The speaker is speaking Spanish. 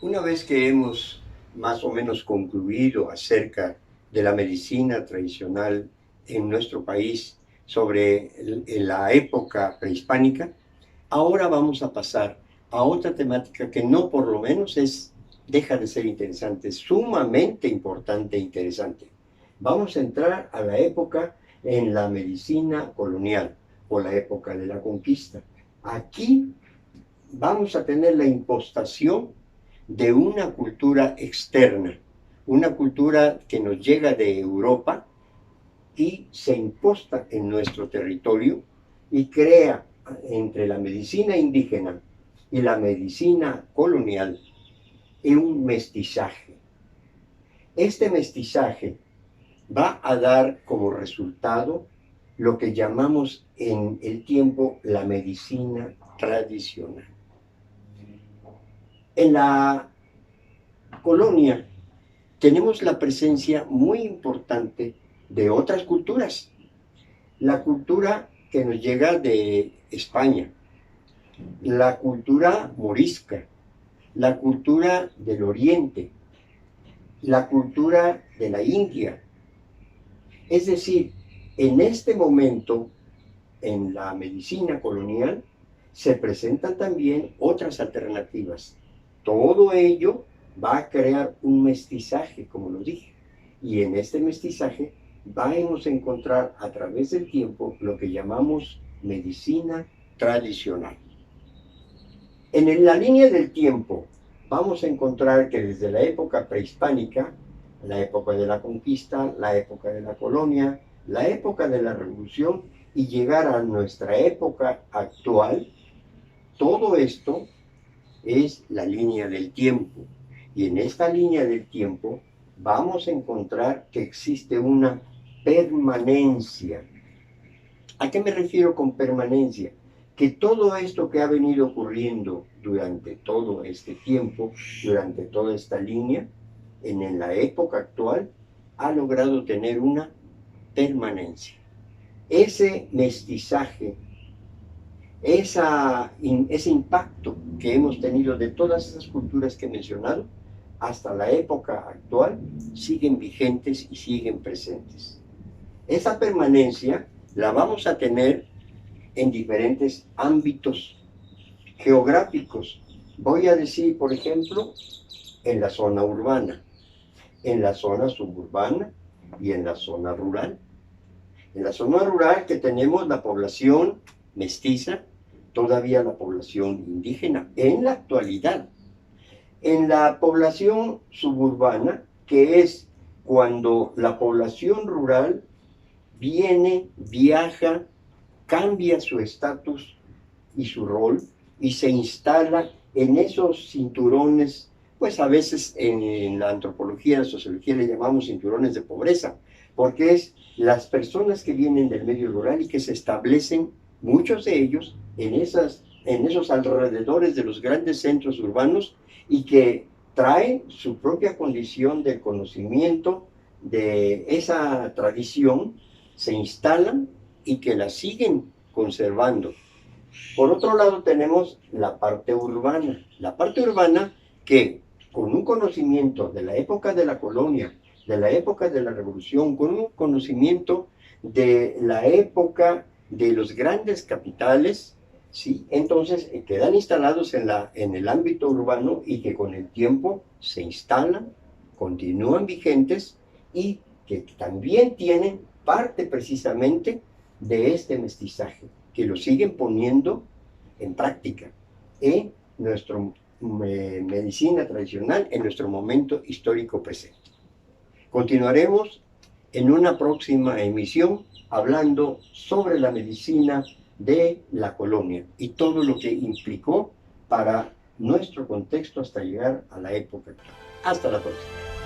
Una vez que hemos más o menos concluido acerca de la medicina tradicional en nuestro país sobre la época prehispánica, ahora vamos a pasar a otra temática que no por lo menos deja de ser interesante, es sumamente importante e interesante. Vamos a entrar a la época en la medicina colonial o la época de la conquista. Aquí vamos a tener la impostación de una cultura externa, una cultura que nos llega de Europa y se imposta en nuestro territorio y crea entre la medicina indígena y la medicina colonial un mestizaje. Este mestizaje va a dar como resultado lo que llamamos en el tiempo la medicina tradicional. En la colonia tenemos la presencia muy importante de otras culturas. La cultura que nos llega de España, la cultura morisca, la cultura del Oriente, la cultura de la India. Es decir, en este momento, en la medicina colonial, se presentan también otras alternativas. Todo ello va a crear un mestizaje, como lo dije. Y en este mestizaje vamos a encontrar a través del tiempo lo que llamamos medicina tradicional. En la línea del tiempo vamos a encontrar que desde la época prehispánica, la época de la conquista, la época de la colonia, la época de la revolución y llegar a nuestra época actual, todo esto es la línea del tiempo. Y en esta línea del tiempo vamos a encontrar que existe una permanencia. ¿A qué me refiero con permanencia? Que todo esto que ha venido ocurriendo durante todo este tiempo, durante toda esta línea, en la época actual, ha logrado tener una permanencia. Ese mestizaje, ese impacto que hemos tenido de todas esas culturas que he mencionado, hasta la época actual, siguen vigentes y siguen presentes. Esa permanencia la vamos a tener en diferentes ámbitos geográficos. Voy a decir, por ejemplo, en la zona urbana, en la zona suburbana y en la zona rural. En la zona rural que tenemos la población mestiza, todavía la población indígena, en la actualidad. En la población suburbana, que es cuando la población rural viene, viaja, cambia su estatus y su rol y se instala en esos cinturones, pues a veces en la antropología, en la sociología le llamamos cinturones de pobreza, porque es las personas que vienen del medio rural y que se establecen, muchos de ellos, en esos alrededores de los grandes centros urbanos y que traen su propia condición de conocimiento de esa tradición, se instalan y que la siguen conservando. Por otro lado tenemos la parte urbana que con un conocimiento de la época de la colonia, de la época de la revolución, con un conocimiento de la época de los grandes capitales, ¿sí? Entonces quedan instalados en el ámbito urbano y que con el tiempo se instalan, continúan vigentes y que también tienen parte precisamente de este mestizaje, que lo siguen poniendo en práctica en nuestra medicina tradicional, en nuestro momento histórico presente. Continuaremos en una próxima emisión hablando sobre la medicina de la colonia y todo lo que implicó para nuestro contexto hasta llegar a la época actual. Hasta la próxima.